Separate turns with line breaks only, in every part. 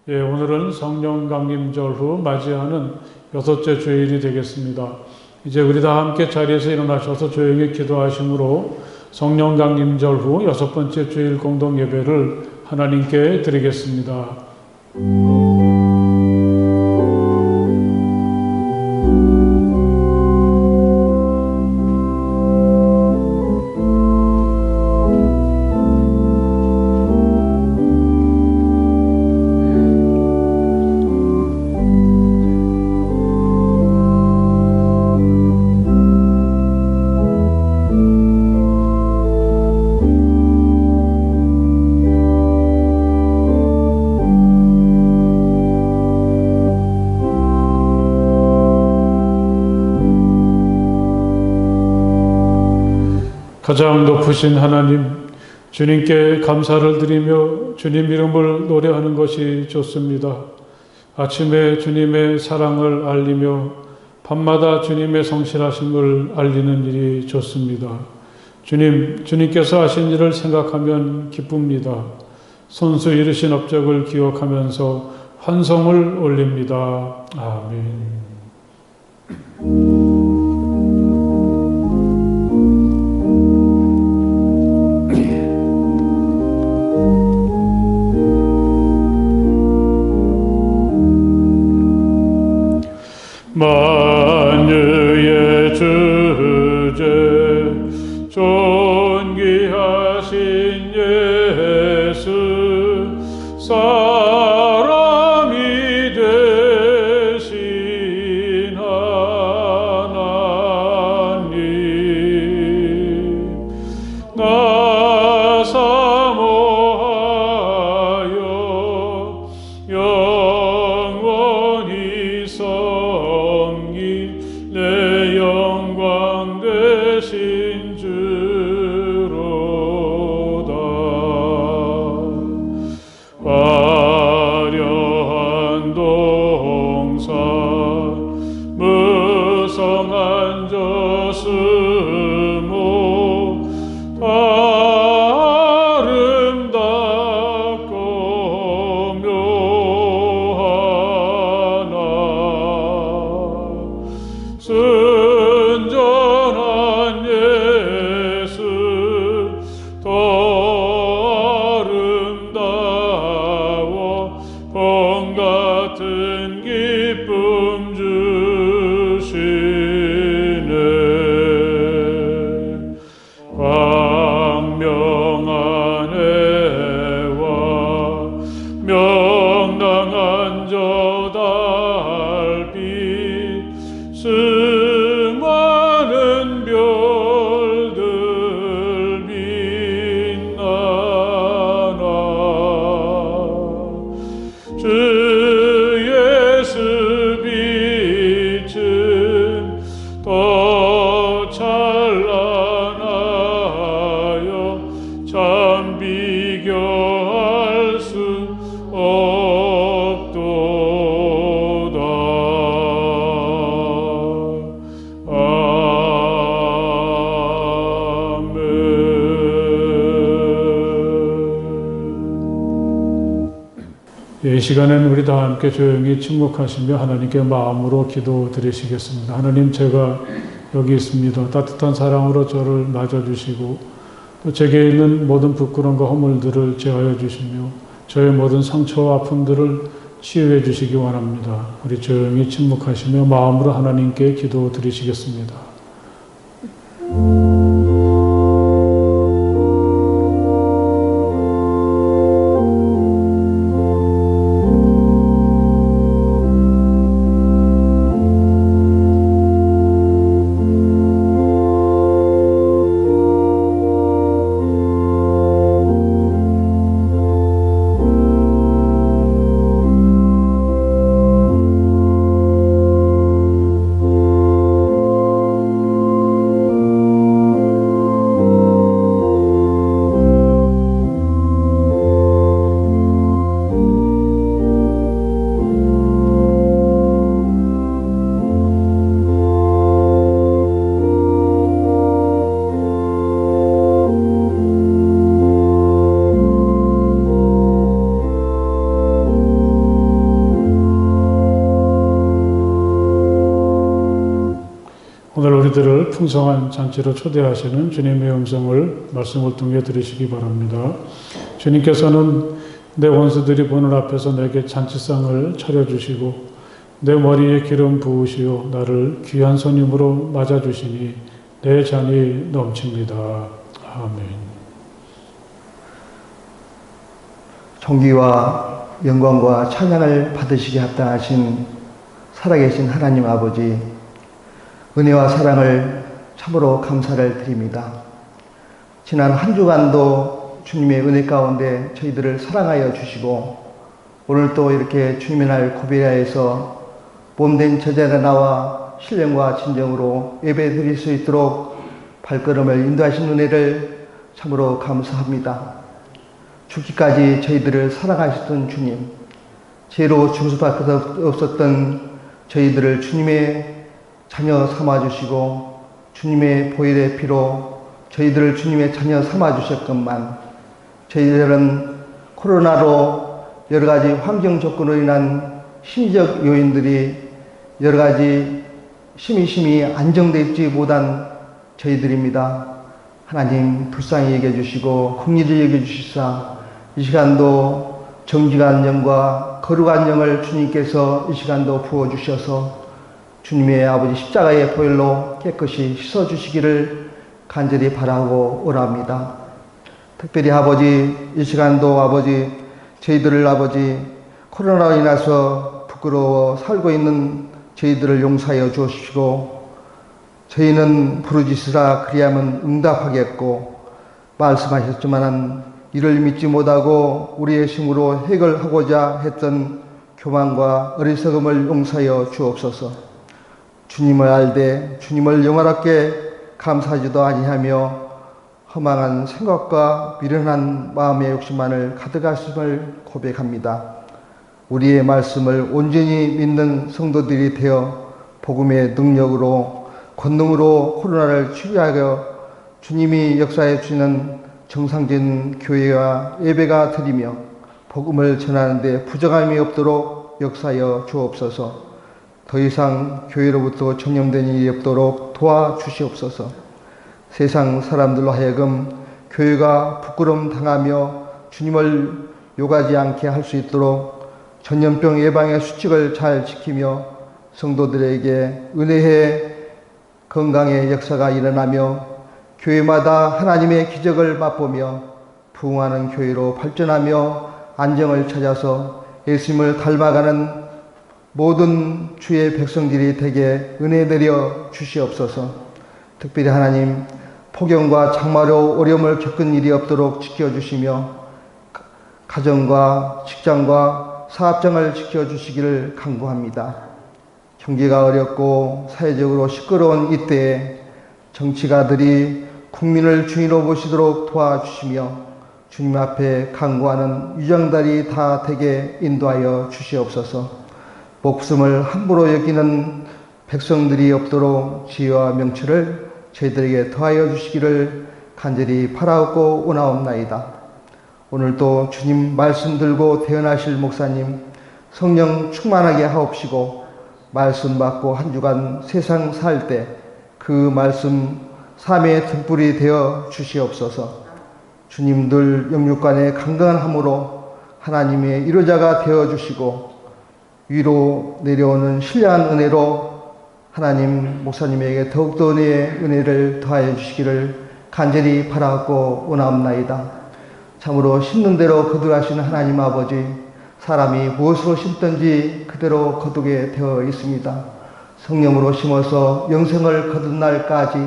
예, 오늘은 성령 강림절 후 맞이하는 여섯째 주일이 되겠습니다. 이제 우리 다 함께 자리에서 일어나셔서 조용히 기도하심으로 성령 강림절 후 여섯 번째 주일 공동 예배를 하나님께 드리겠습니다. 가장 높으신 하나님, 주님께 감사를 드리며 주님 이름을 노래하는 것이 좋습니다. 아침에 주님의 사랑을 알리며 밤마다 주님의 성실하심을 알리는 일이 좋습니다. 주님께서 하신 일을 생각하면 기쁩니다. 손수 이루신 업적을 기억하면서 환송을 올립니다. 아멘. 만유의 주제 존귀하신 예수 사람이 되신 하나님 나 사모하여 영원히 내 영광 되신 주로다. 화려한 동산 무성한 저수목 아름답고 묘하나 순전한 예수 더 아름다워 봄 같은 기쁨 주시네. 광명한 해와 명랑한 저 달빛 수많은 별들 빛나나 주 예수 빛은 더 찬란하여 참 비교할 수 없도다. 이 시간에는 우리 다 함께 조용히 침묵하시며 하나님께 마음으로 기도 드리시겠습니다. 하나님, 제가 여기 있습니다. 따뜻한 사랑으로 저를 맞아주시고 또 제게 있는 모든 부끄러움과 허물들을 제하여 주시며 저의 모든 상처와 아픔들을 치유해 주시기 원합니다. 우리 조용히 침묵하시며 마음으로 하나님께 기도 드리시겠습니다. 오늘 우리들을 풍성한 잔치로 초대하시는 주님의 음성을 말씀을 통해 들으시기 바랍니다. 주님께서는 내 원수들이 보는 앞에서 내게 잔치상을 차려주시고 내 머리에 기름 부으시어 나를 귀한 손님으로 맞아주시니 내 잔이 넘칩니다. 아멘.
존귀와 영광과 찬양을 받으시기 합당하신 살아계신 하나님 아버지, 은혜와 사랑을 참으로 감사를 드립니다. 지난 한 주간도 주님의 은혜 가운데 저희들을 사랑하여 주시고 오늘 또 이렇게 주님의 날 고베야에서 몸된 제자가 나와 신령과 진정으로 예배 드릴 수 있도록 발걸음을 인도하신 은혜를 참으로 감사합니다. 죽기까지 저희들을 사랑하셨던 주님, 죄로 죽을 수밖에 없었던 저희들을 주님의 자녀 삼아주시고 주님의 보혈의 피로 저희들을 주님의 자녀 삼아주셨건만 저희들은 코로나로 여러가지 환경 조건으로 인한 심리적 요인들이 여러가지 심히 안정되어 있지 못한 저희들입니다. 하나님 불쌍히 여겨주시고 긍휼히 여겨주시사 이 시간도 정직한 영과 거룩한 영을 주님께서 이 시간도 부어주셔서 주님의 아버지 십자가의 보혈로 깨끗이 씻어주시기를 간절히 바라고 오랍니다. 특별히 아버지 이 시간도 아버지 저희들을 아버지 코로나로 인해서 부끄러워 살고 있는 저희들을 용서하여 주시고 저희는 부르짖으라 그리하면 응답하겠고 말씀하셨지만 이를 믿지 못하고 우리의 힘으로 해결하고자 했던 교만과 어리석음을 용서하여 주옵소서. 주님을 알되 주님을 영원하게 감사하지도 아니하며 허망한 생각과 미련한 마음의 욕심만을 가득하심을 고백합니다. 우리의 말씀을 온전히 믿는 성도들이 되어 복음의 능력으로 권능으로 코로나를 치유하여 주님이 역사해 주시는 정상적인 교회와 예배가 드리며 복음을 전하는 데 부정함이 없도록 역사하여 주옵소서. 더 이상 교회로부터 전염된 일이 없도록 도와주시옵소서. 세상 사람들로 하여금 교회가 부끄러움 당하며 주님을 욕하지 않게 할 수 있도록 전염병 예방의 수칙을 잘 지키며 성도들에게 은혜의 건강의 역사가 일어나며 교회마다 하나님의 기적을 맛보며 부흥하는 교회로 발전하며 안정을 찾아서 예수님을 닮아가는 모든 주의 백성들이 되게 은혜 내려 주시옵소서. 특별히 하나님 폭염과 장마로 어려움을 겪은 일이 없도록 지켜주시며 가정과 직장과 사업장을 지켜주시기를 간구합니다. 경기가 어렵고 사회적으로 시끄러운 이때에 정치가들이 국민을 주인으로 모시도록 도와주시며 주님 앞에 간구하는 유정달이 다 되게 인도하여 주시옵소서. 목숨을 함부로 여기는 백성들이 없도록 지혜와 명철을 저희들에게 더하여 주시기를 간절히 바라옵고 오나옵나이다. 오늘도 주님 말씀 들고 대언하실 목사님 성령 충만하게 하옵시고 말씀 받고 한 주간 세상 살 때 그 말씀 삶의 등불이 되어 주시옵소서. 주님들 영육간의 강건함으로 하나님의 이루자가 되어 주시고 위로 내려오는 신령한 은혜로 하나님 목사님에게 더욱더 은혜를 더하여 주시기를 간절히 바라고 원하옵나이다. 참으로 심는 대로 거두하시는 하나님 아버지, 사람이 무엇으로 심든지 그대로 거두게 되어 있습니다. 성령으로 심어서 영생을 거둔 날까지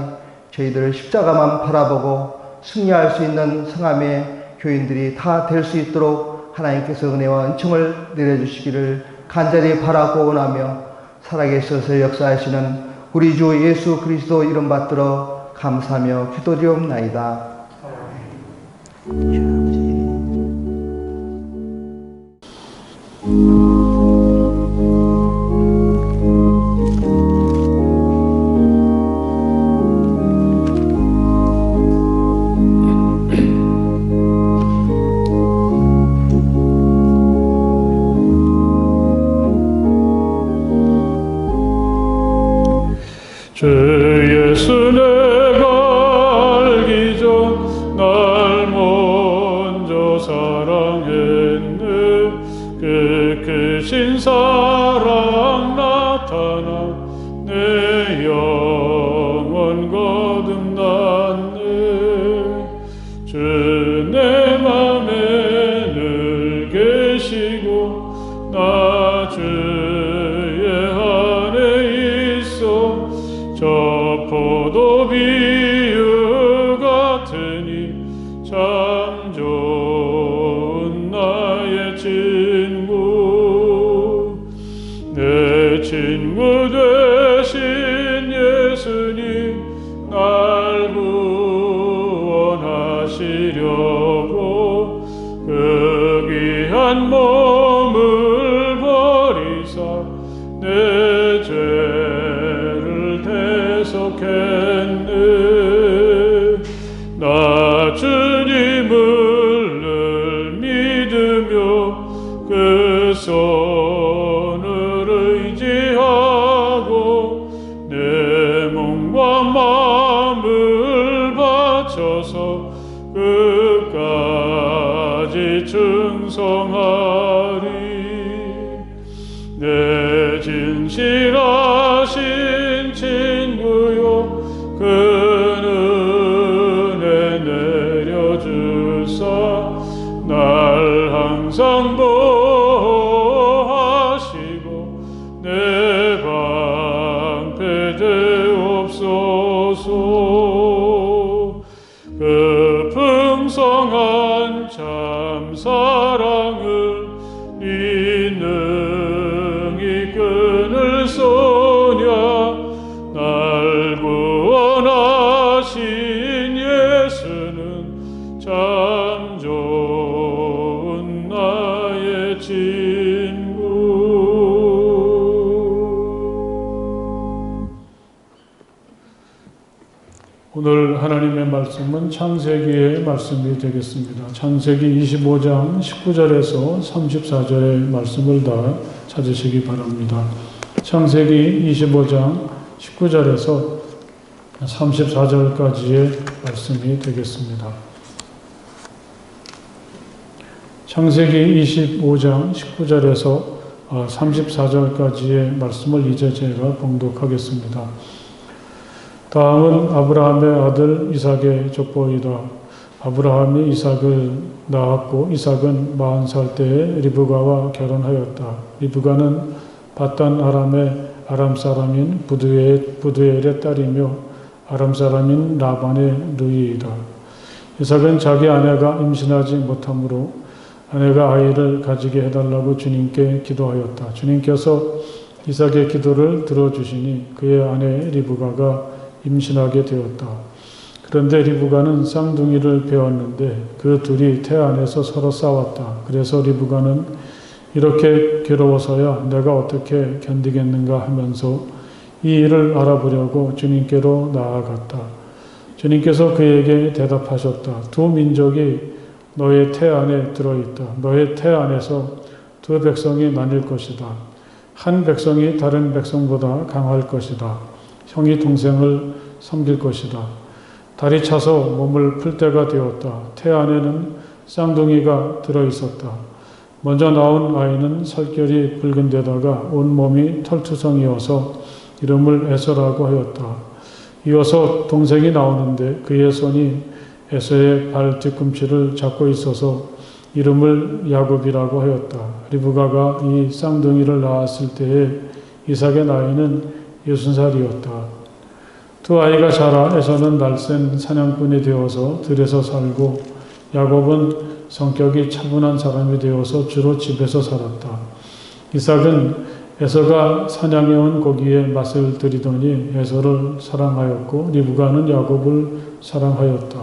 저희들 십자가만 바라보고 승리할 수 있는 성함의 교인들이 다 될 수 있도록 하나님께서 은혜와 은총을 내려주시기를 간절히 바라고 원하며 살아계셔서 역사하시는 우리 주 예수 그리스도 이름 받들어 감사하며 기도드리옵나이다.
주의 예수 내가 알기 전 날 먼저 사랑했네. 그 크신 사랑 나타나 내 영혼 거듭났네. 주 내 맘에 늘 계시고 나 주의 안에 있어. 저 포도 비유 같으니 참 좋은 나의 친구. 내 친구 되신 예수님 날 구원하시려고 그 귀한 몸을 버리사 내 죄를 대속했네. 나 주님을 늘 믿으며 그 손을 의지하고 내 몸과 마음을 바쳐서 끝까지 충성하리. 내 진실하신 친구요 그 은혜 내려주사 날 항상 보호하시고 내 방패 되옵소서. 그 풍성한 참 사랑을 네 능히 끊을 소냐. 날 구원하신 예수는 참 좋은 나의 친구. 오늘 하나님의 말씀은 창세기의 말씀이 되겠습니다. 창세기 25장 19절에서 34절의 말씀을 다 찾으시기 바랍니다. 창세기 25장 19절에서 34절까지의 말씀이 되겠습니다. 창세기 25장 19절에서 34절까지의 말씀을 이제 제가 봉독하겠습니다. 다음은 아브라함의 아들 이삭의 족보이다. 아브라함이 이삭을 낳았고 이삭은 40살 때에 리브가와 결혼하였다. 리브가는 바단 아람의 아람 사람인 부두엘의 딸이며 아람 사람인 라반의 누이이다. 이삭은 자기 아내가 임신하지 못하므로 아내가 아이를 가지게 해달라고 주님께 기도하였다. 주님께서 이삭의 기도를 들어주시니 그의 아내 리브가가 임신하게 되었다. 그런데 리브가는 쌍둥이를 배웠는데 그 둘이 태 안에서 서로 싸웠다. 그래서 리브가는 이렇게 괴로워서야 내가 어떻게 견디겠는가 하면서 이 일을 알아보려고 주님께로 나아갔다. 주님께서 그에게 대답하셨다. 두 민족이 너의 태 안에 들어있다. 너의 태 안에서 두 백성이 나뉠 것이다. 한 백성이 다른 백성보다 강할 것이다. 형이 동생을 섬길 것이다. 달이 차서 몸을 풀 때가 되었다. 태 안에는 쌍둥이가 들어있었다. 먼저 나온 아이는 살결이 붉은 데다가 온몸이 털투성이어서 이름을 에서라고 하였다. 이어서 동생이 나오는데 그의 손이 에서의 발 뒤꿈치를 잡고 있어서 이름을 야곱이라고 하였다. 리브가가 이 쌍둥이를 낳았을 때에 이삭의 나이는 60살이었다. 두 아이가 자라 에서는 날쌘 사냥꾼이 되어서 들에서 살고 야곱은 성격이 차분한 사람이 되어서 주로 집에서 살았다. 이삭은 에서가 사냥해온 고기에 맛을 들이더니 에서를 사랑하였고 리브가는 야곱을 사랑하였다.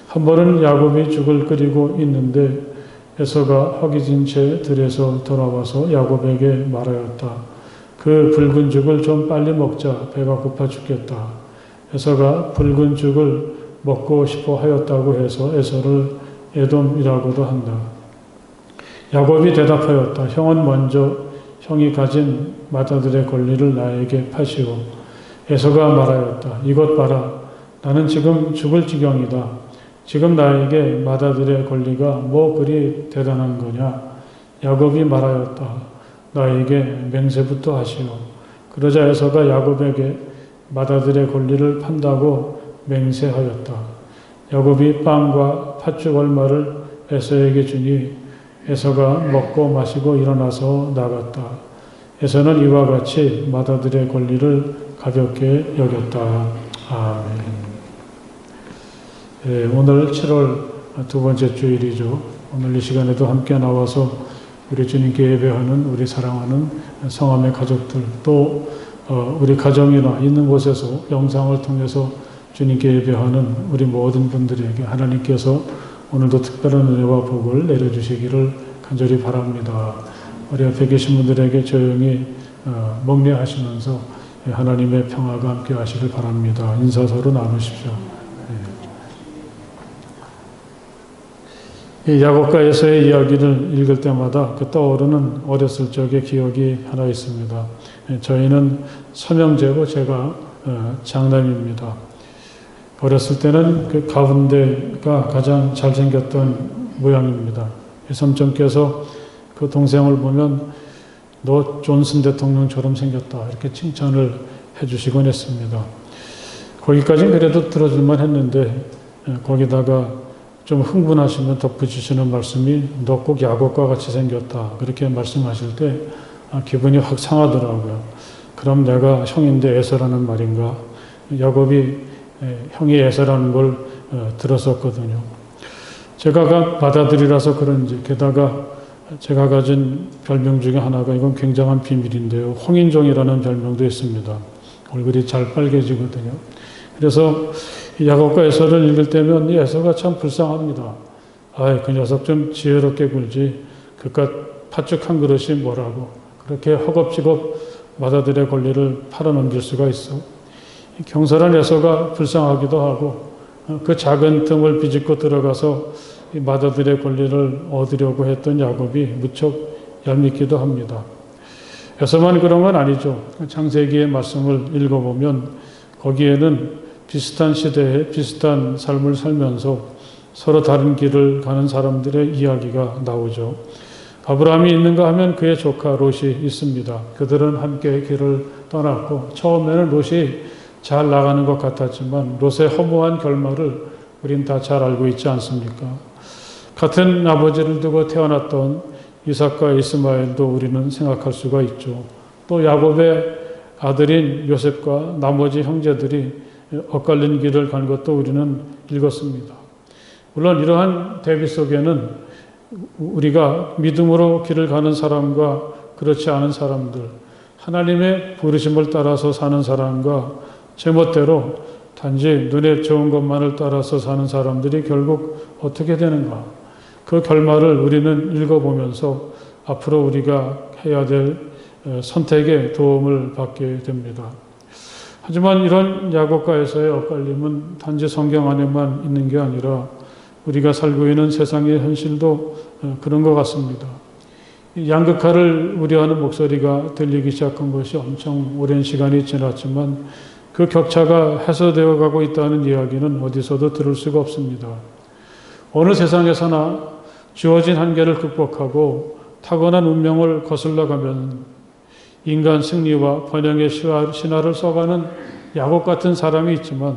한 번은 야곱이 죽을 끓이고 있는데 에서가 허기진 채 들에서 돌아와서 야곱에게 말하였다. 그 붉은 죽을 좀 빨리 먹자. 배가 고파 죽겠다. 에서가 붉은 죽을 먹고 싶어 하였다고 해서 에서를 에돔이라고도 한다. 야곱이 대답하였다. 형은 먼저 형이 가진 맏아들의 권리를 나에게 파시오. 에서가 말하였다. 이것 봐라. 나는 지금 죽을 지경이다. 지금 나에게 맏아들의 권리가 뭐 그리 대단한 거냐. 야곱이 말하였다. 나에게 맹세부터 하시오. 그러자 에서가 야곱에게 맏아들의 권리를 판다고 맹세하였다. 야곱이 빵과 팥죽 얼마를 에서에게 주니 에서가 먹고 마시고 일어나서 나갔다. 에서는 이와 같이 맏아들의 권리를 가볍게 여겼다. 아멘. 예, 오늘 7월 두 번째 주일이죠. 오늘 이 시간에도 함께 나와서 우리 주님께 예배하는 우리 사랑하는 성함의 가족들, 또 우리 가정이나 있는 곳에서 영상을 통해서 주님께 예배하는 우리 모든 분들에게 하나님께서 오늘도 특별한 은혜와 복을 내려주시기를 간절히 바랍니다. 우리 앞에 계신 분들에게 조용히 멍례하시면서 하나님의 평화가 함께 하시길 바랍니다. 인사 서로 나누십시오. 이 야곱과 에서의 이야기를 읽을 때마다 그 떠오르는 어렸을 적의 기억이 하나 있습니다. 저희는 삼형제고 제가 장남입니다. 어렸을 때는 그 가운데가 가장 잘생겼던 모양입니다. 삼촌께서 그 동생을 보면 너 존슨 대통령처럼 생겼다 이렇게 칭찬을 해주시곤 했습니다. 거기까지는 그래도 들어줄만 했는데 거기다가 좀 흥분하시면 덧붙이시는 말씀이 너 꼭 야곱과 같이 생겼다 그렇게 말씀하실 때 기분이 확 상하더라고요. 그럼 내가 형인데 에서라는 말인가? 야곱이 형이 에서라는 걸 들었었거든요. 제가 맏아들이라서 그런지 게다가 제가 가진 별명 중에 하나가 이건 굉장한 비밀인데요. 홍인종이라는 별명도 있습니다. 얼굴이 잘 빨개지거든요. 그래서 야곱과 에서를 읽을 때면 이 에서가 참 불쌍합니다. 아이, 그 녀석 좀 지혜롭게 굴지. 그깟 팥죽 한 그릇이 뭐라고. 그렇게 허겁지겁 맏아들의 권리를 팔아넘길 수가 있어. 경솔한 에서가 불쌍하기도 하고 그 작은 틈을 비집고 들어가서 이 맏아들의 권리를 얻으려고 했던 야곱이 무척 얄밉기도 합니다. 에서만 그런 건 아니죠. 창세기의 말씀을 읽어보면 거기에는 비슷한 시대에 비슷한 삶을 살면서 서로 다른 길을 가는 사람들의 이야기가 나오죠. 아브라함이 있는가 하면 그의 조카 롯이 있습니다. 그들은 함께 길을 떠났고 처음에는 롯이 잘 나가는 것 같았지만 롯의 허무한 결말을 우린 다 잘 알고 있지 않습니까? 같은 아버지를 두고 태어났던 이삭과 이스마엘도 우리는 생각할 수가 있죠. 또 야곱의 아들인 요셉과 나머지 형제들이 엇갈린 길을 간 것도 우리는 읽었습니다. 물론 이러한 대비 속에는 우리가 믿음으로 길을 가는 사람과 그렇지 않은 사람들, 하나님의 부르심을 따라서 사는 사람과 제멋대로 단지 눈에 좋은 것만을 따라서 사는 사람들이 결국 어떻게 되는가? 그 결말을 우리는 읽어보면서 앞으로 우리가 해야 될 선택에 도움을 받게 됩니다. 하지만 이런 야곱과 에서의 엇갈림은 단지 성경 안에만 있는 게 아니라 우리가 살고 있는 세상의 현실도 그런 것 같습니다. 양극화를 우려하는 목소리가 들리기 시작한 것이 엄청 오랜 시간이 지났지만 그 격차가 해소되어 가고 있다는 이야기는 어디서도 들을 수가 없습니다. 어느 세상에서나 주어진 한계를 극복하고 타고난 운명을 거슬러 가면 인간 승리와 번영의 신화를 써가는 야곱 같은 사람이 있지만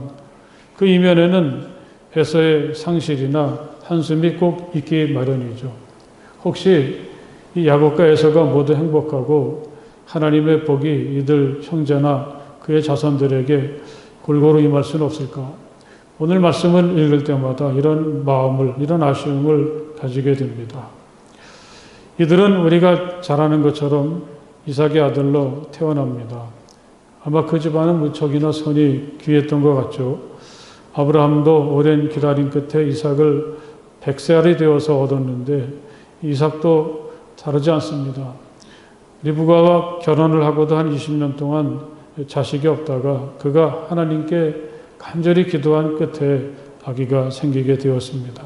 그 이면에는 에서의 상실이나 한숨이 꼭 있기 마련이죠. 혹시 이 야곱과 에서가 모두 행복하고 하나님의 복이 이들 형제나 그의 자손들에게 골고루 임할 수는 없을까? 오늘 말씀을 읽을 때마다 이런 마음을, 이런 아쉬움을 가지게 됩니다. 이들은 우리가 잘 아는 것처럼 이삭의 아들로 태어납니다. 아마 그 집안은 무척이나 선이 귀했던 것 같죠. 아브라함도 오랜 기다림 끝에 이삭을 100살이 되어서 얻었는데 이삭도 다르지 않습니다. 리브가와 결혼을 하고도 한 20년 동안 자식이 없다가 그가 하나님께 간절히 기도한 끝에 아기가 생기게 되었습니다.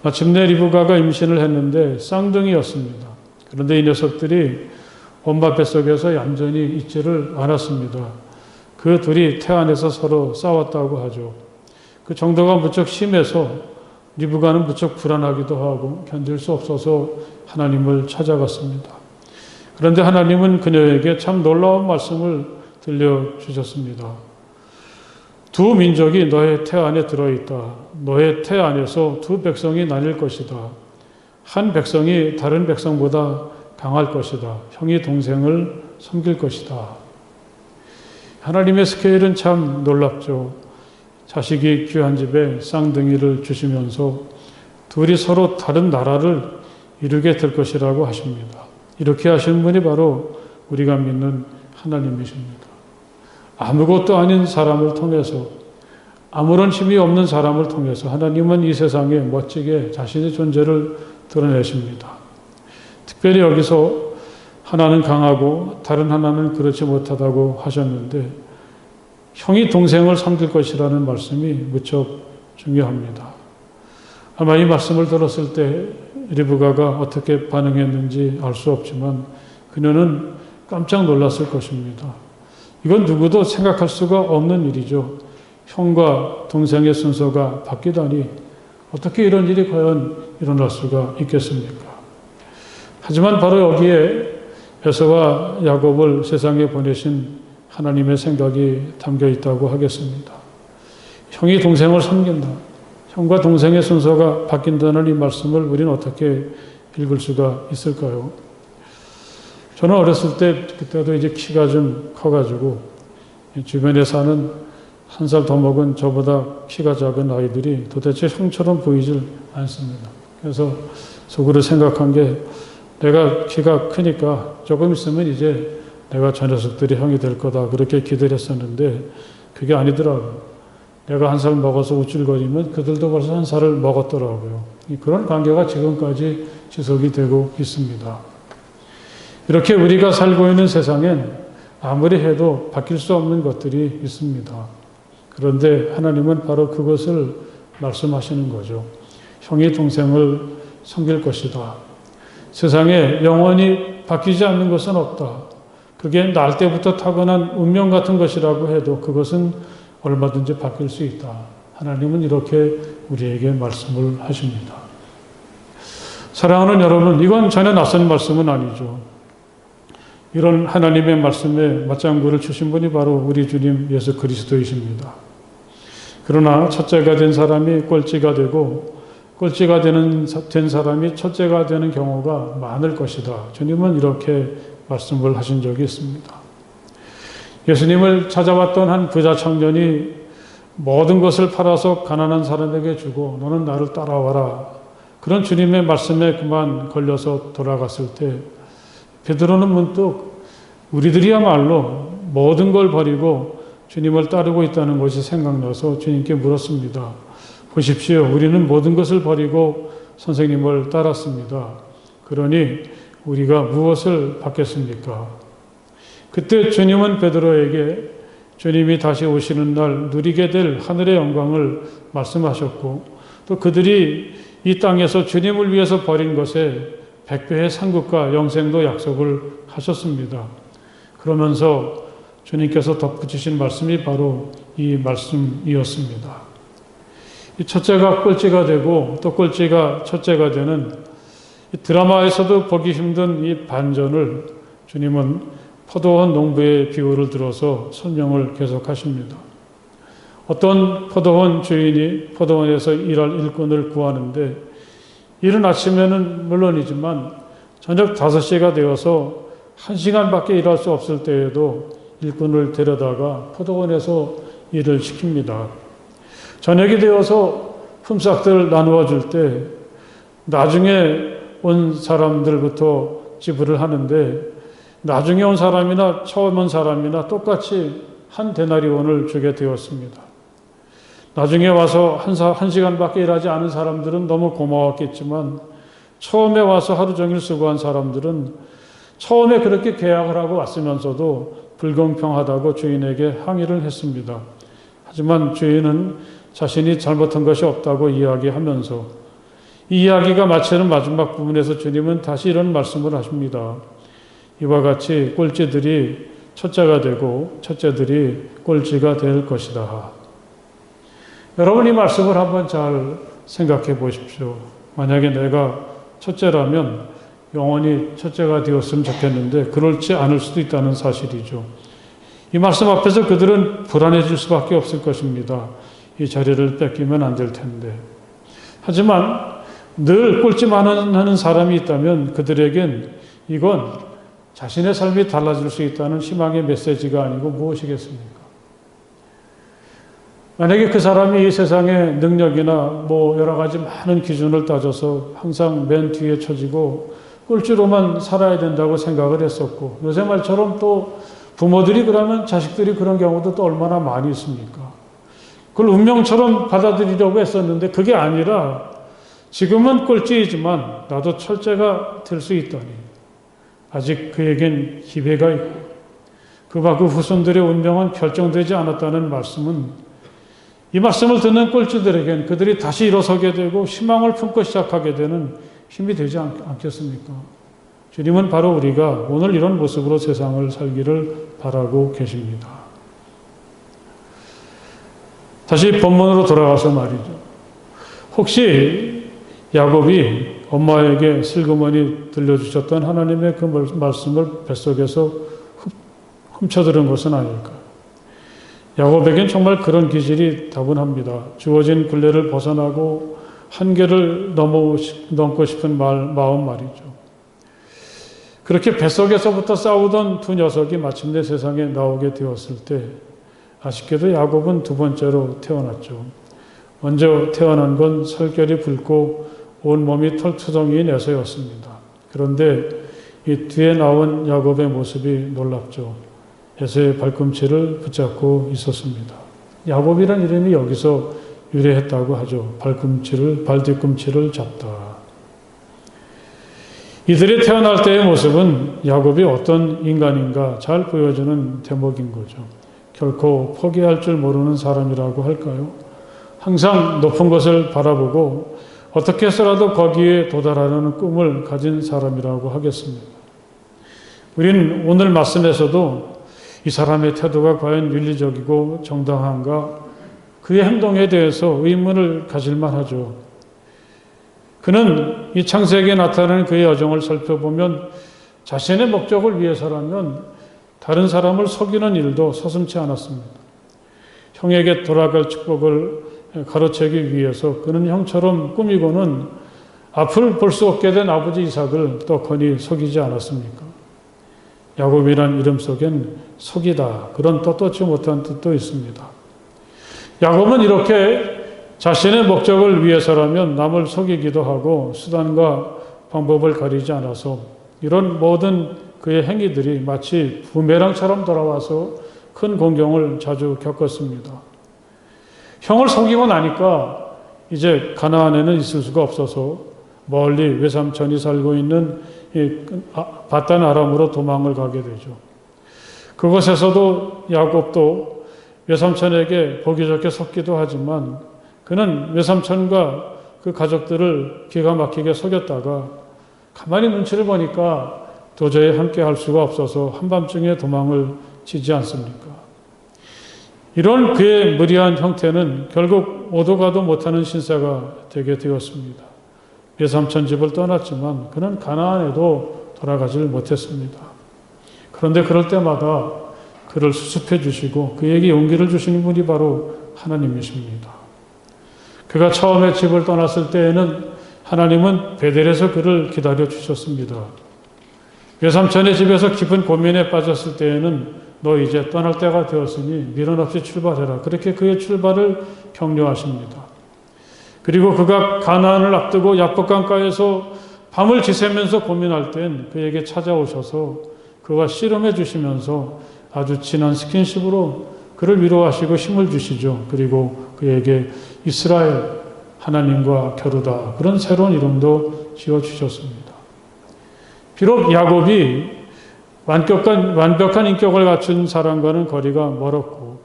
마침내 리브가가 임신을 했는데 쌍둥이였습니다. 그런데 이 녀석들이 엄마 뱃속에서 얌전히 있지를 않았습니다. 그 둘이 태 안에서 서로 싸웠다고 하죠. 그 정도가 무척 심해서 리브가는 무척 불안하기도 하고 견딜 수 없어서 하나님을 찾아갔습니다. 그런데 하나님은 그녀에게 참 놀라운 말씀을 들려주셨습니다. 두 민족이 너의 태 안에 들어있다. 너의 태 안에서 두 백성이 나뉠 것이다. 한 백성이 다른 백성보다 강할 것이다. 형이 동생을 섬길 것이다. 하나님의 스케일은 참 놀랍죠. 자식이 귀한 집에 쌍둥이를 주시면서 둘이 서로 다른 나라를 이루게 될 것이라고 하십니다. 이렇게 하신 분이 바로 우리가 믿는 하나님이십니다. 아무것도 아닌 사람을 통해서, 아무런 힘이 없는 사람을 통해서 하나님은 이 세상에 멋지게 자신의 존재를 드러내십니다. 특별히 여기서 하나는 강하고 다른 하나는 그렇지 못하다고 하셨는데 형이 동생을 섬길 것이라는 말씀이 무척 중요합니다. 아마 이 말씀을 들었을 때 리브가가 어떻게 반응했는지 알 수 없지만 그녀는 깜짝 놀랐을 것입니다. 이건 누구도 생각할 수가 없는 일이죠. 형과 동생의 순서가 바뀌다니 어떻게 이런 일이 과연 일어날 수가 있겠습니까? 하지만 바로 여기에 에서와 야곱을 세상에 보내신 하나님의 생각이 담겨 있다고 하겠습니다. 형이 동생을 섬긴다. 형과 동생의 순서가 바뀐다는 이 말씀을 우리는 어떻게 읽을 수가 있을까요? 저는 어렸을 때, 그때도 이제 키가 좀 커가지고 주변에 사는 한 살 더 먹은 저보다 키가 작은 아이들이 도대체 형처럼 보이질 않습니다. 그래서 속으로 생각한 게 내가 키가 크니까 조금 있으면 이제 내가 저 녀석들이 형이 될 거다 그렇게 기대를 했었는데 그게 아니더라고요. 내가 한 살 먹어서 우쭐거리면 그들도 벌써 한 살을 먹었더라고요. 그런 관계가 지금까지 지속이 되고 있습니다. 이렇게 우리가 살고 있는 세상엔 아무리 해도 바뀔 수 없는 것들이 있습니다. 그런데 하나님은 바로 그것을 말씀하시는 거죠. 형이 동생을 섬길 것이다. 세상에 영원히 바뀌지 않는 것은 없다. 그게 날 때부터 타고난 운명 같은 것이라고 해도 그것은 얼마든지 바뀔 수 있다. 하나님은 이렇게 우리에게 말씀을 하십니다. 사랑하는 여러분, 이건 전혀 낯선 말씀은 아니죠. 이런 하나님의 말씀에 맞장구를 치신 분이 바로 우리 주님 예수 그리스도이십니다. 그러나 첫째가 된 사람이 꼴찌가 되고 꼴찌가 된 사람이 첫째가 되는 경우가 많을 것이다. 주님은 이렇게 말씀을 하신 적이 있습니다. 예수님을 찾아왔던 한 부자 청년이 모든 것을 팔아서 가난한 사람에게 주고 너는 나를 따라와라. 그런 주님의 말씀에 그만 걸려서 돌아갔을 때 베드로는 문득 우리들이야말로 모든 걸 버리고 주님을 따르고 있다는 것이 생각나서 주님께 물었습니다. 보십시오. 우리는 모든 것을 버리고 선생님을 따랐습니다. 그러니 우리가 무엇을 받겠습니까? 그때 주님은 베드로에게 주님이 다시 오시는 날 누리게 될 하늘의 영광을 말씀하셨고 또 그들이 이 땅에서 주님을 위해서 버린 것에 100배의 상급과 영생도 약속을 하셨습니다. 그러면서 주님께서 덧붙이신 말씀이 바로 이 말씀이었습니다. 이 첫째가 꼴찌가 되고 또 꼴찌가 첫째가 되는 이 드라마에서도 보기 힘든 이 반전을 주님은 포도원 농부의 비유를 들어서 설명을 계속하십니다. 어떤 포도원 주인이 포도원에서 일할 일꾼을 구하는데 이른 아침에는 물론이지만 저녁 5시가 되어서 1시간밖에 일할 수 없을 때에도 일꾼을 데려다가 포도원에서 일을 시킵니다. 저녁이 되어서 품삯들 나누어 줄 때 나중에 온 사람들부터 지불을 하는데 나중에 온 사람이나 처음 온 사람이나 똑같이 한 데나리온을 주게 되었습니다. 나중에 와서 1시간밖에 일하지 않은 사람들은 너무 고마웠겠지만 처음에 와서 하루 종일 수고한 사람들은 처음에 그렇게 계약을 하고 왔으면서도 불공평하다고 주인에게 항의를 했습니다. 하지만 주인은 자신이 잘못한 것이 없다고 이야기하면서 이 이야기가 마치는 마지막 부분에서 주님은 다시 이런 말씀을 하십니다. 이와 같이 꼴찌들이 첫째가 되고 첫째들이 꼴찌가 될 것이다. 여러분 이 말씀을 한번 잘 생각해 보십시오. 만약에 내가 첫째라면 영원히 첫째가 되었으면 좋겠는데 그렇지 않을 수도 있다는 사실이죠. 이 말씀 앞에서 그들은 불안해질 수밖에 없을 것입니다. 이 자리를 뺏기면 안 될 텐데. 하지만 늘 꼴찌만 하는 사람이 있다면 그들에겐 이건 자신의 삶이 달라질 수 있다는 희망의 메시지가 아니고 무엇이겠습니까? 만약에 그 사람이 이 세상의 능력이나 여러 가지 많은 기준을 따져서 항상 맨 뒤에 처지고 꼴찌로만 살아야 된다고 생각을 했었고, 요새 말처럼 또 부모들이 그러면 자식들이 그런 경우도 또 얼마나 많이 있습니까? 그걸 운명처럼 받아들이려고 했었는데 그게 아니라 지금은 꼴찌이지만 나도 철째가 될 수 있다니. 아직 그에겐 기회가 있고 그와 그 후손들의 운명은 결정되지 않았다는 말씀은 이 말씀을 듣는 꼴찌들에겐 그들이 다시 일어서게 되고 희망을 품고 시작하게 되는 힘이 되지 않겠습니까? 주님은 바로 우리가 오늘 이런 모습으로 세상을 살기를 바라고 계십니다. 다시 본문으로 돌아가서 말이죠. 혹시 야곱이 엄마에게 슬그머니 들려주셨던 하나님의 그 말씀을 뱃속에서 훔쳐들은 것은 아닐까? 야곱에겐 정말 그런 기질이 다분합니다. 주어진 굴레를 벗어나고 한계를 넘고 싶은 마음 말이죠. 그렇게 뱃속에서부터 싸우던 두 녀석이 마침내 세상에 나오게 되었을 때 아쉽게도 야곱은 두 번째로 태어났죠. 먼저 태어난 건 살결이 붉고 온몸이 털투덩이 내서였습니다. 그런데 이 뒤에 나온 야곱의 모습이 놀랍죠. 에서의 발꿈치를 붙잡고 있었습니다. 야곱이란 이름이 여기서 유래했다고 하죠. 발뒤꿈치를 잡다. 이들이 태어날 때의 모습은 야곱이 어떤 인간인가 잘 보여주는 대목인 거죠. 결코 포기할 줄 모르는 사람이라고 할까요? 항상 높은 것을 바라보고 어떻게 해서라도 거기에 도달하려는 꿈을 가진 사람이라고 하겠습니다. 우리는 오늘 말씀에서도 이 사람의 태도가 과연 윤리적이고 정당한가 그의 행동에 대해서 의문을 가질만 하죠. 그는 이 창세기에 나타나는 그의 여정을 살펴보면 자신의 목적을 위해서라면 다른 사람을 속이는 일도 서슴지 않았습니다. 형에게 돌아갈 축복을 가로채기 위해서 그는 형처럼 꾸미고는 앞을 볼 수 없게 된 아버지 이삭을 떡하니 속이지 않았습니까? 야곱이란 이름 속엔 속이다, 그런 떳떳지 못한 뜻도 있습니다. 야곱은 이렇게 자신의 목적을 위해서라면 남을 속이기도 하고 수단과 방법을 가리지 않아서 이런 모든 그의 행위들이 마치 부메랑처럼 돌아와서 큰 공경을 자주 겪었습니다. 형을 속이고 나니까 이제 가나안에는 있을 수가 없어서 멀리 외삼촌이 살고 있는 바단 아람으로 도망을 가게 되죠. 그곳에서도 야곱도 외삼촌에게 보기 좋게 속기도 하지만 그는 외삼촌과 그 가족들을 기가 막히게 속였다가 가만히 눈치를 보니까 도저히 함께 할 수가 없어서 한밤중에 도망을 치지 않습니까? 이런 그의 무리한 형태는 결국 오도 가도 못하는 신세가 되게 되었습니다. 외삼촌 집을 떠났지만 그는 가나안에도 돌아가지를 못했습니다. 그런데 그럴 때마다 그를 수습해 주시고 그에게 용기를 주시는 분이 바로 하나님이십니다. 그가 처음에 집을 떠났을 때에는 하나님은 베델에서 그를 기다려 주셨습니다. 외삼촌의 집에서 깊은 고민에 빠졌을 때에는 너 이제 떠날 때가 되었으니 미련 없이 출발해라. 그렇게 그의 출발을 격려하십니다. 그리고 그가 가나안을 앞두고 야복강가에서 밤을 지새면서 고민할 땐 그에게 찾아오셔서 그가 씨름해 주시면서 아주 진한 스킨십으로 그를 위로하시고 힘을 주시죠. 그리고 그에게 이스라엘 하나님과 겨루다 그런 새로운 이름도 지어주셨습니다. 비록 야곱이 완벽한 인격을 갖춘 사람과는 거리가 멀었고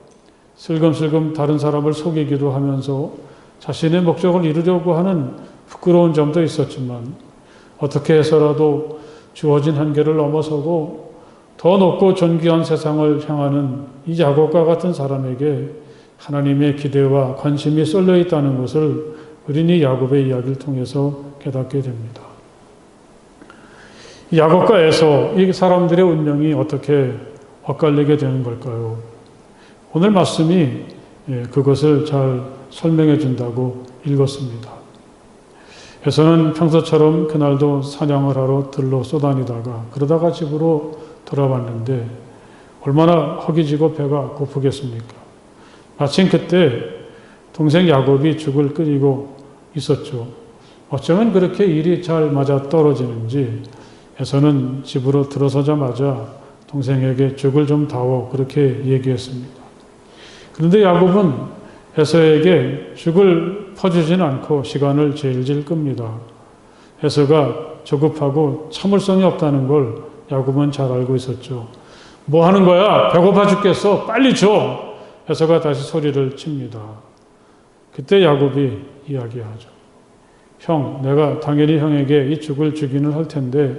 슬금슬금 다른 사람을 속이기도 하면서 자신의 목적을 이루려고 하는 부끄러운 점도 있었지만 어떻게 해서라도 주어진 한계를 넘어서고 더 높고 존귀한 세상을 향하는 이 야곱과 같은 사람에게 하나님의 기대와 관심이 쏠려 있다는 것을 우리는 이 야곱의 이야기를 통해서 깨닫게 됩니다. 야곱과 에서 이 사람들의 운명이 어떻게 엇갈리게 되는 걸까요? 오늘 말씀이 그것을 잘 설명해 준다고 읽었습니다. 에서는 평소처럼 그날도 사냥을 하러 들로 쏘다니다가 그러다가 집으로 돌아왔는데 얼마나 허기지고 배가 고프겠습니까? 마침 그때 동생 야곱이 죽을 끓이고 있었죠. 어쩌면 그렇게 일이 잘 맞아 떨어지는지 에서는 집으로 들어서자마자 동생에게 죽을 좀 다오 그렇게 얘기했습니다. 그런데 야곱은 에서에게 죽을 퍼주지는 않고 시간을 질질 끕니다. 에서가 조급하고 참을성이 없다는 걸 야곱은 잘 알고 있었죠. 뭐 하는 거야? 배고파 죽겠어. 빨리 줘. 에서가 다시 소리를 칩니다. 그때 야곱이 이야기하죠. 형, 내가 당연히 형에게 이 죽을 주기는 할 텐데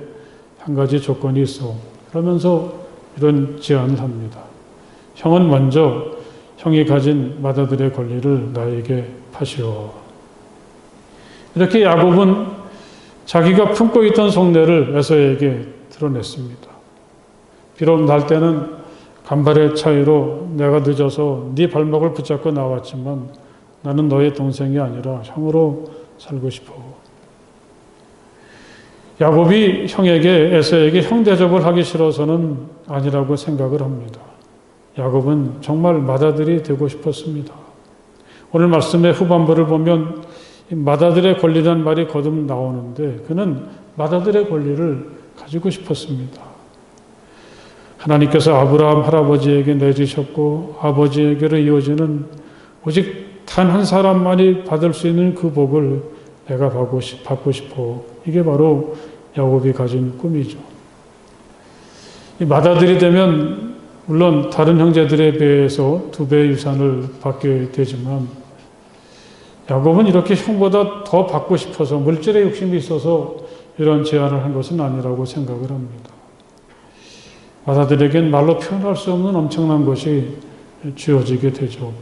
한 가지 조건이 있어. 그러면서 이런 제안을 합니다. 형은 먼저 형이 가진 맏아들의 권리를 나에게 파시오. 이렇게 야곱은 자기가 품고 있던 속내를 에서에게 드러냈습니다. 비록 날 때는 간발의 차이로 내가 늦어서 네 발목을 붙잡고 나왔지만 나는 너의 동생이 아니라 형으로 살고 싶어. 야곱이 형에게 에서에게 형 대접을 하기 싫어서는 아니라고 생각을 합니다. 야곱은 정말 맏아들이 되고 싶었습니다. 오늘 말씀의 후반부를 보면 맏아들의 권리라는 말이 거듭 나오는데 그는 맏아들의 권리를 가지고 싶었습니다. 하나님께서 아브라함 할아버지에게 내주셨고 아버지에게로 이어지는 오직 단 한 사람만이 받을 수 있는 그 복을 내가 받고 싶어. 이게 바로 야곱이 가진 꿈이죠. 이 맏아들이 되면 물론 다른 형제들에 비해서 2배의 유산을 받게 되지만 야곱은 이렇게 형보다 더 받고 싶어서 물질의 욕심이 있어서 이런 제안을 한 것은 아니라고 생각을 합니다. 맏아들에겐 말로 표현할 수 없는 엄청난 것이 주어지게 되죠.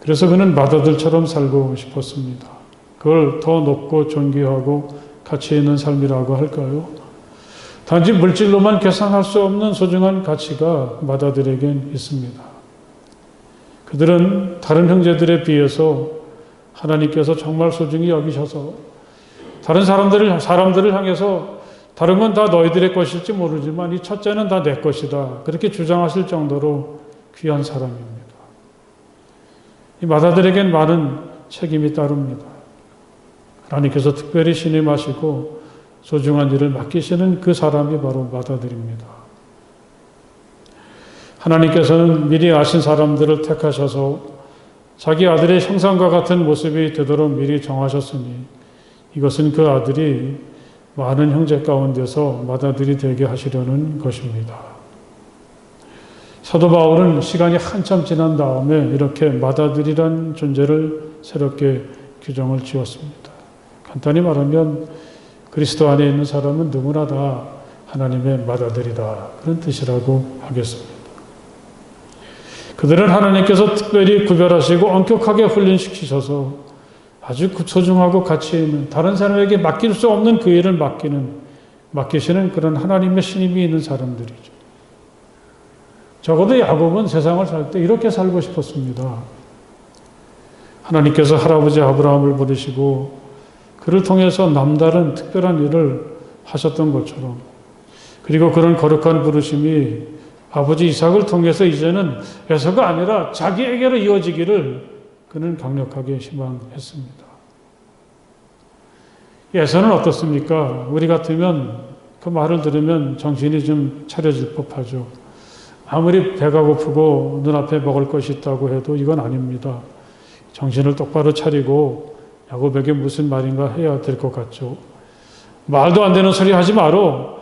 그래서 그는 맏아들처럼 살고 싶었습니다. 그걸 더 높고 존귀하고 가치 있는 삶이라고 할까요? 단지 물질로만 계산할 수 없는 소중한 가치가 맏아들에겐 있습니다. 그들은 다른 형제들에 비해서 하나님께서 정말 소중히 여기셔서 다른 사람들을 향해서 다른 건 다 너희들의 것일지 모르지만 이 첫째는 다 내 것이다. 그렇게 주장하실 정도로 귀한 사람입니다. 이 맏아들에겐 많은 책임이 따릅니다. 하나님께서 특별히 신임하시고 소중한 일을 맡기시는 그 사람이 바로 맏아들입니다. 하나님께서는 미리 아신 사람들을 택하셔서 자기 아들의 형상과 같은 모습이 되도록 미리 정하셨으니 이것은 그 아들이 많은 형제 가운데서 맏아들이 되게 하시려는 것입니다. 사도 바울은 시간이 한참 지난 다음에 이렇게 맏아들이란 존재를 새롭게 규정을 지었습니다. 간단히 말하면 그리스도 안에 있는 사람은 누구나 다 하나님의 맏아들이다. 그런 뜻이라고 하겠습니다. 그들은 하나님께서 특별히 구별하시고 엄격하게 훈련시키셔서 아주 소중하고 가치 있는 다른 사람에게 맡길 수 없는 그 일을 맡기시는 그런 하나님의 신임이 있는 사람들이죠. 적어도 야곱은 세상을 살 때 이렇게 살고 싶었습니다. 하나님께서 할아버지 아브라함을 부르시고 그를 통해서 남다른 특별한 일을 하셨던 것처럼 그리고 그런 거룩한 부르심이 아버지 이삭을 통해서 이제는 에서가 아니라 자기에게로 이어지기를 그는 강력하게 희망했습니다. 에서는 어떻습니까? 우리 같으면 그 말을 들으면 정신이 좀 차려질 법하죠. 아무리 배가 고프고 눈앞에 먹을 것이 있다고 해도 이건 아닙니다. 정신을 똑바로 차리고 야곱에게 무슨 말인가 해야 될 것 같죠. 말도 안 되는 소리 하지 마라.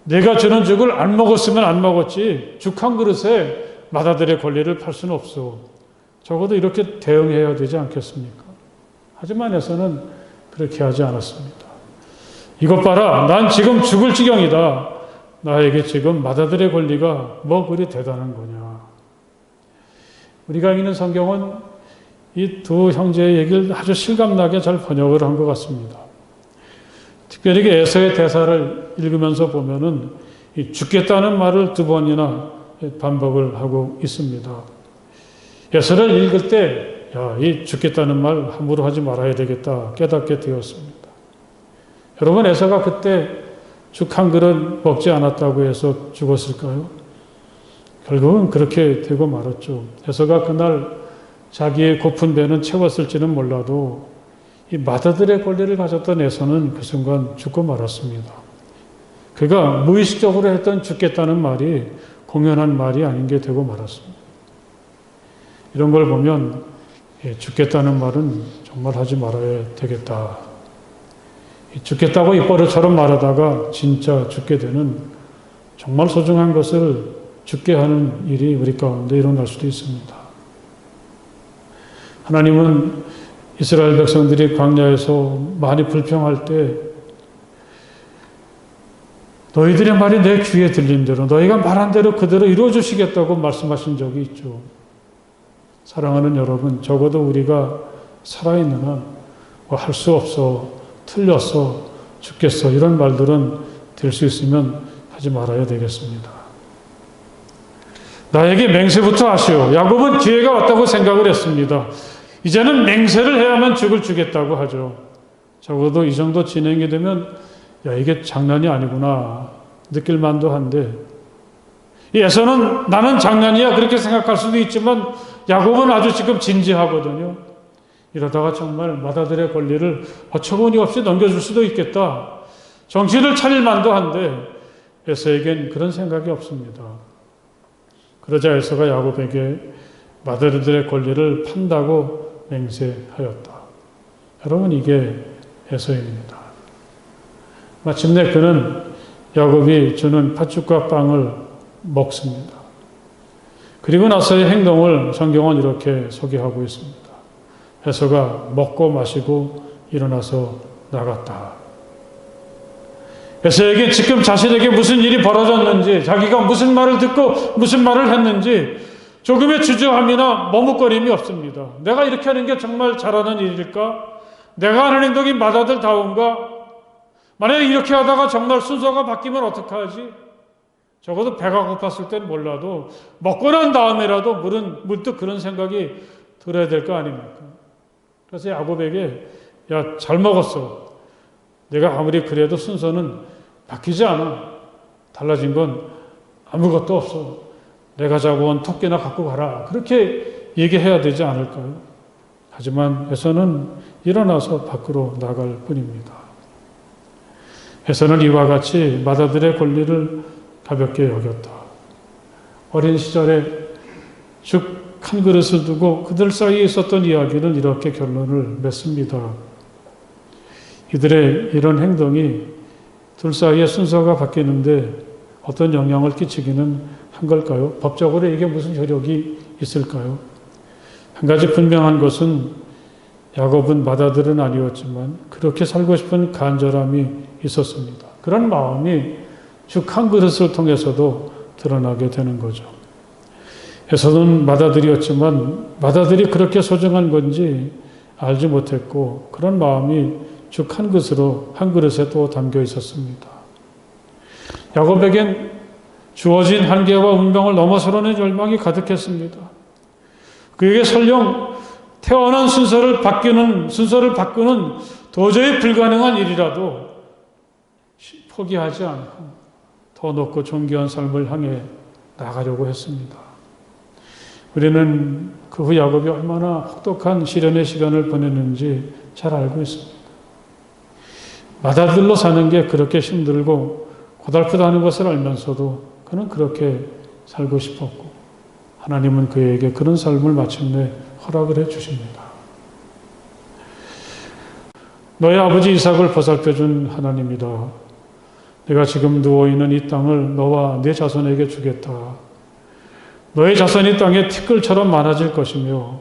내가 주는 죽을 안 먹었으면 안 먹었지. 죽 한 그릇에 맏아들의 권리를 팔 수는 없어. 적어도 이렇게 대응해야 되지 않겠습니까? 하지만 에서는 그렇게 하지 않았습니다. 이것 봐라. 난 지금 죽을 지경이다. 나에게 지금 맏아들의 권리가 뭐 그리 대단한 거냐. 우리가 읽는 성경은 이 두 형제의 얘기를 아주 실감나게 잘 번역을 한 것 같습니다. 특별히 에서의 대사를 읽으면서 보면은 이 죽겠다는 말을 두 번이나 반복을 하고 있습니다. 에서를 읽을 때, 이 죽겠다는 말 함부로 하지 말아야 되겠다 깨닫게 되었습니다. 여러분, 에서가 그때 죽 한 그릇 먹지 않았다고 해서 죽었을까요? 결국은 그렇게 되고 말았죠. 에서가 그날 자기의 고픈 배는 채웠을지는 몰라도 이 맏아들의 권리를 가졌던 에서는 그 순간 죽고 말았습니다. 그가 무의식적으로 했던 죽겠다는 말이 공연한 말이 아닌 게 되고 말았습니다. 이런 걸 보면 죽겠다는 말은 정말 하지 말아야 되겠다. 죽겠다고 입버릇처럼 말하다가 진짜 죽게 되는 정말 소중한 것을 죽게 하는 일이 우리 가운데 일어날 수도 있습니다. 하나님은 이스라엘 백성들이 광야에서 많이 불평할 때 너희들의 말이 내 귀에 들린 대로 너희가 말한 대로 그대로 이루어 주시겠다고 말씀하신 적이 있죠. 사랑하는 여러분, 적어도 우리가 살아있는 한 할 수 없어, 틀렸어, 죽겠어 이런 말들은 될 수 있으면 하지 말아야 되겠습니다. 나에게 맹세부터 하시오. 야곱은 기회가 왔다고 생각을 했습니다. 이제는 맹세를 해야만 죽을 주겠다고 하죠. 적어도 이 정도 진행이 되면 이게 장난이 아니구나 느낄 만도 한데 에서는 나는 장난이야 그렇게 생각할 수도 있지만 야곱은 아주 지금 진지하거든요. 이러다가 정말 맏아들의 권리를 어처구니 없이 넘겨줄 수도 있겠다. 정신을 차릴 만도 한데 에서에겐 그런 생각이 없습니다. 그러자 에서가 야곱에게 맏아들의 권리를 판다고 맹세하였다. 여러분, 이게 에서입니다. 마침내 그는 야곱이 주는 팥죽과 빵을 먹습니다. 그리고 나서의 행동을 성경은 이렇게 소개하고 있습니다. 에서가 먹고 마시고 일어나서 나갔다. 에서에게 지금 자신에게 무슨 일이 벌어졌는지, 자기가 무슨 말을 듣고 무슨 말을 했는지 조금의 주저함이나 머뭇거림이 없습니다. 내가 이렇게 하는 게 정말 잘하는 일일까? 내가 하는 행동이 맏아들다운가? 만약에 이렇게 하다가 정말 순서가 바뀌면 어떡하지? 적어도 배가 고팠을 땐 몰라도 먹고 난 다음에라도 문득 그런 생각이 들어야 될 거 아닙니까? 그래서 야곱에게 잘 먹었어. 내가 아무리 그래도 순서는 바뀌지 않아. 달라진 건 아무것도 없어. 내가 잡아온 토끼나 갖고 가라. 그렇게 얘기해야 되지 않을까요? 하지만 에서는 일어나서 밖으로 나갈 뿐입니다. 에서는 이와 같이 맏아들의 권리를 가볍게 여겼다. 어린 시절에 죽 한 그릇을 두고 그들 사이에 있었던 이야기를 이렇게 결론을 맺습니다. 이들의 이런 행동이 둘 사이의 순서가 바뀌는데 어떤 영향을 끼치기는 한 걸까요? 법적으로 이게 무슨 효력이 있을까요? 한 가지 분명한 것은 야곱은 맏아들은 아니었지만 그렇게 살고 싶은 간절함이 있었습니다. 그런 마음이 죽 한 그릇을 통해서도 드러나게 되는 거죠. 에서는 맏아들이었지만 맏아들이 그렇게 소중한 건지 알지 못했고 그런 마음이 죽 한 그릇에 또 담겨 있었습니다. 야곱에겐 주어진 한계와 운명을 넘어서려는 열망이 가득했습니다. 그에게 설령 태어난 순서를 바꾸는 도저히 불가능한 일이라도 포기하지 않고 더 높고 존귀한 삶을 향해 나가려고 했습니다. 우리는 그 후 야곱이 얼마나 혹독한 시련의 시간을 보냈는지 잘 알고 있습니다. 맏아들로 사는 게 그렇게 힘들고 고달프다는 것을 알면서도 그는 그렇게 살고 싶었고 하나님은 그에게 그런 삶을 마침내 허락을 해 주십니다. 너의 아버지 이삭을 보살펴준 하나님이다. 내가 지금 누워있는 이 땅을 너와 네 자손에게 주겠다. 너의 자손이 땅에 티끌처럼 많아질 것이며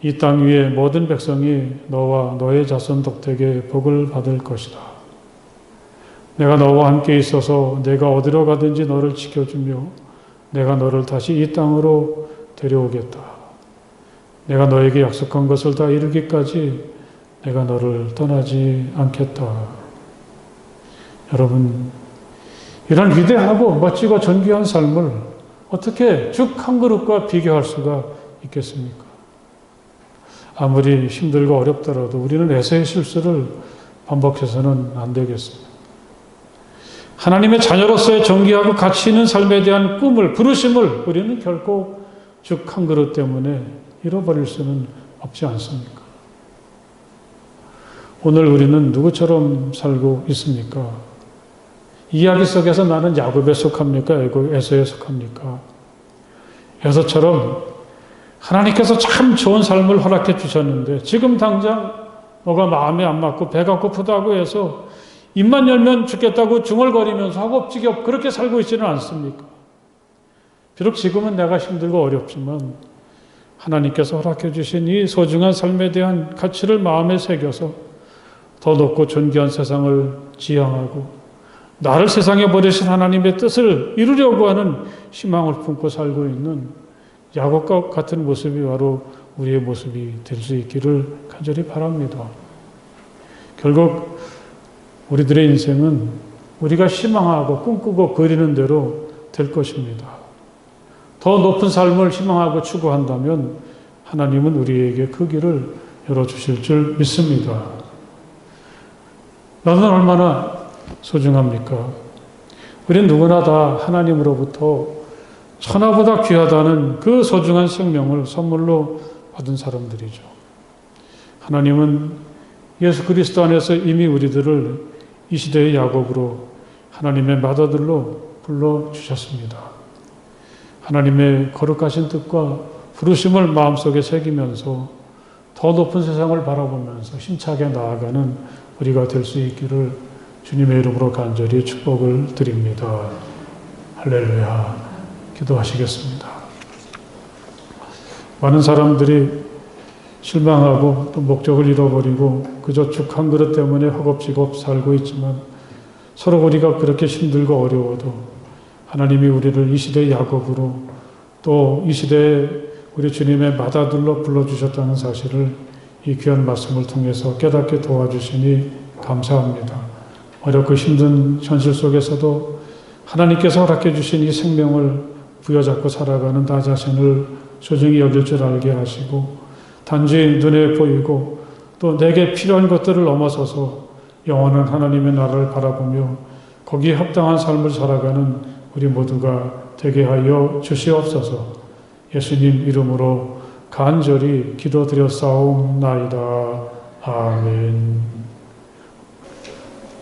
이 땅 위에 모든 백성이 너와 너의 자손 덕택에 복을 받을 것이다. 내가 너와 함께 있어서 내가 어디로 가든지 너를 지켜주며 내가 너를 다시 이 땅으로 데려오겠다. 내가 너에게 약속한 것을 다 이루기까지 내가 너를 떠나지 않겠다. 여러분, 이런 위대하고 멋지고 존귀한 삶을 어떻게 죽 한 그릇과 비교할 수가 있겠습니까? 아무리 힘들고 어렵더라도 우리는 에서의 실수를 반복해서는 안 되겠습니다. 하나님의 자녀로서의 존귀하고 가치 있는 삶에 대한 꿈을, 부르심을 우리는 결코 죽 한 그릇 때문에 잃어버릴 수는 없지 않습니까? 오늘 우리는 누구처럼 살고 있습니까? 이야기 속에서 나는 야곱에 속합니까? 에서에 속합니까? 에서처럼 하나님께서 참 좋은 삶을 허락해 주셨는데 지금 당장 뭐가 마음에 안 맞고 배가 고프다고 해서 입만 열면 죽겠다고 중얼거리면서 허겁지겁 그렇게 살고 있지는 않습니까? 비록 지금은 내가 힘들고 어렵지만 하나님께서 허락해 주신 이 소중한 삶에 대한 가치를 마음에 새겨서 더 높고 존귀한 세상을 지향하고 나를 세상에 보내신 하나님의 뜻을 이루려고 하는 희망을 품고 살고 있는 야곱과 같은 모습이 바로 우리의 모습이 될 수 있기를 간절히 바랍니다. 결국 우리들의 인생은 우리가 희망하고 꿈꾸고 그리는 대로 될 것입니다. 더 높은 삶을 희망하고 추구한다면 하나님은 우리에게 그 길을 열어주실 줄 믿습니다. 너는 얼마나 소중합니까? 우리는 누구나 다 하나님으로부터 천하보다 귀하다는 그 소중한 생명을 선물로 받은 사람들이죠. 하나님은 예수 그리스도 안에서 이미 우리들을 이 시대의 야곱으로 하나님의 맏아들로 불러주셨습니다. 하나님의 거룩하신 뜻과 부르심을 마음속에 새기면서 더 높은 세상을 바라보면서 힘차게 나아가는 우리가 될 수 있기를 주님의 이름으로 간절히 축복을 드립니다. 할렐루야. 기도하시겠습니다. 많은 사람들이 실망하고 또 목적을 잃어버리고 그저 죽 한 그릇 때문에 허겁지겁 살고 있지만 서로 우리가 그렇게 힘들고 어려워도 하나님이 우리를 이 시대의 야곱으로 또 이 시대에 우리 주님의 맏아들로 불러주셨다는 사실을 이 귀한 말씀을 통해서 깨닫게 도와주시니 감사합니다. 어렵고 힘든 현실 속에서도 하나님께서 허락해 주신 이 생명을 부여잡고 살아가는 나 자신을 소중히 여길 줄 알게 하시고 단지 눈에 보이고 또 내게 필요한 것들을 넘어서서 영원한 하나님의 나라를 바라보며 거기에 합당한 삶을 살아가는 우리 모두가 되게 하여 주시옵소서. 예수님 이름으로 간절히 기도드렸사옵나이다. 아멘.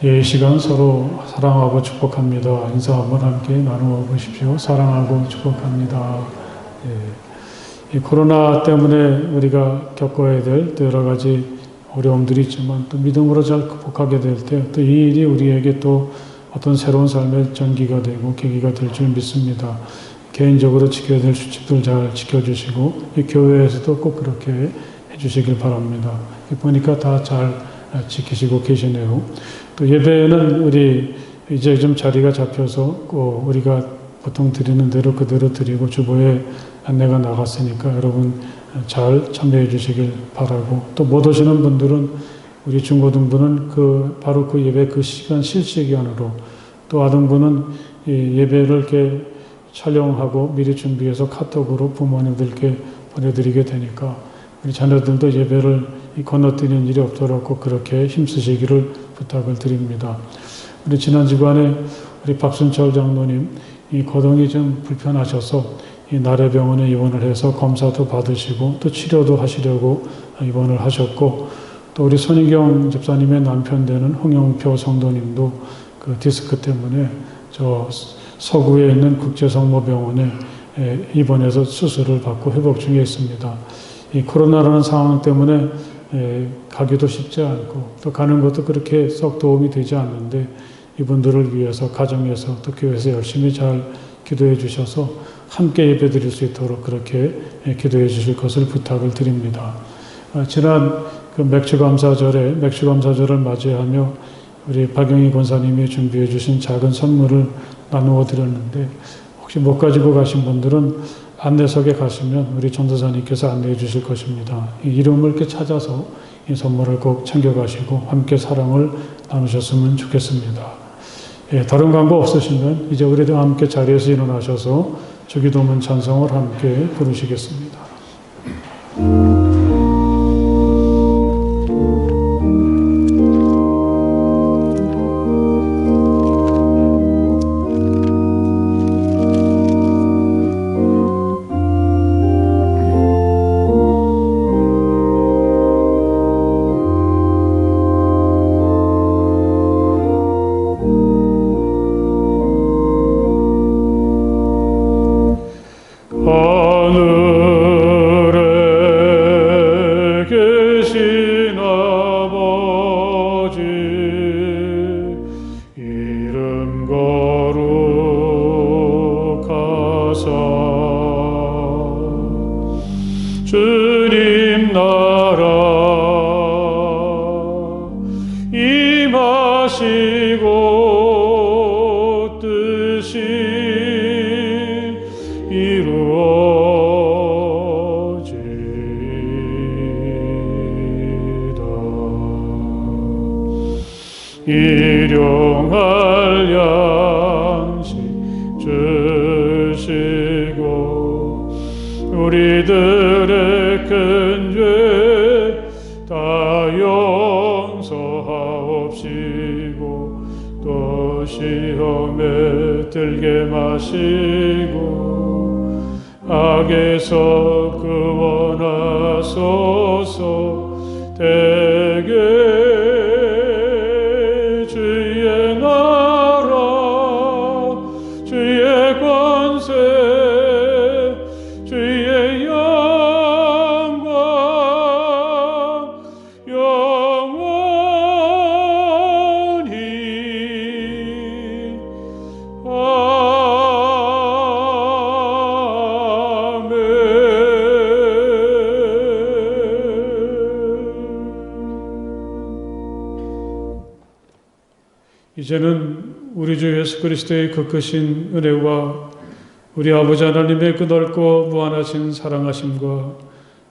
이 시간 서로 사랑하고 축복합니다. 인사 한번 함께 나누어 보십시오. 사랑하고 축복합니다. 이 코로나 때문에 우리가 겪어야 될 여러 가지 어려움들이 있지만 또 믿음으로 잘 극복하게 될 때 또 이 일이 우리에게 또 어떤 새로운 삶의 전기가 되고 계기가 될 줄 믿습니다. 개인적으로 지켜야 될 수칙들 잘 지켜주시고 이 교회에서도 꼭 그렇게 해주시길 바랍니다. 보니까 다 잘 지키시고 계시네요. 또 예배는 우리 이제 좀 자리가 잡혀서 우리가 보통 드리는 대로 그대로 드리고 주보에 안내가 나갔으니까 여러분 잘 참여해 주시길 바라고 또 못 오시는 분들은 우리 중고등부는 바로 그 예배 그 시간 실시간으로 또 아동부는 이 예배를 이렇게 촬영하고 미리 준비해서 카톡으로 부모님들께 보내드리게 되니까 우리 자녀들도 예배를 건너뛰는 일이 없도록 꼭 그렇게 힘쓰시기를 부탁을 드립니다. 우리 지난주간에 우리 박순철 장로님 이 거동이 좀 불편하셔서 이 나래병원에 입원을 해서 검사도 받으시고 또 치료도 하시려고 입원을 하셨고 또 우리 손희경 집사님의 남편 되는 홍영표 성도님도 그 디스크 때문에 저 서구에 있는 국제성모병원에 입원해서 수술을 받고 회복 중에 있습니다. 이 코로나라는 상황 때문에 가기도 쉽지 않고 또 가는 것도 그렇게 썩 도움이 되지 않는데 이분들을 위해서 가정에서 또 교회에서 열심히 잘 기도해 주셔서 함께 예배 드릴 수 있도록 그렇게 기도해 주실 것을 부탁을 드립니다. 지난 그 맥주감사절을 맞이하며 우리 박영희 권사님이 준비해 주신 작은 선물을 나누어 드렸는데 혹시 못 가지고 가신 분들은 안내석에 가시면 우리 전도사님께서 안내해 주실 것입니다. 이 이름을 이렇게 찾아서 이 선물을 꼭 챙겨가시고 함께 사랑을 나누셨으면 좋겠습니다. 예, 다른 광고 없으시면 이제 우리도 함께 자리에서 일어나셔서 주기도문 찬송을 함께 부르시겠습니다. 하늘에 계신 아버지 이름 거룩하사 주님 나라 임하시고 뜻이 이루어지다. 일용할 양식 주시고 우리들의 큰 죄 다 용서하옵시고 또 시험에 들게 마시고 악에서 구원하소서. 대개 주의 나라 주의 권세 주의 영광 영원히 이제는 우리 주 예수 그리스도의 그 크신 은혜와 우리 아버지 하나님의 그 넓고 무한하신 사랑하심과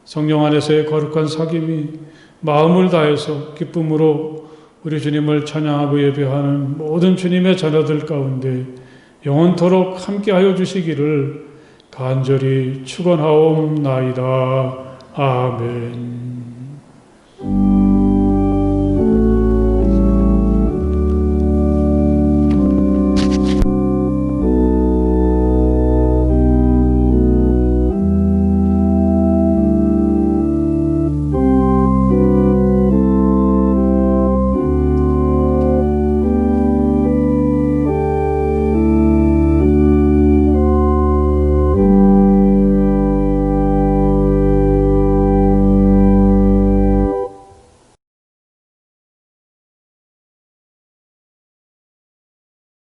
성령 안에서의 거룩한 사귐이 마음을 다해서 기쁨으로 우리 주님을 찬양하고 예배하는 모든 주님의 자녀들 가운데 영원토록 함께하여 주시기를 간절히 축원하옵나이다. 아멘.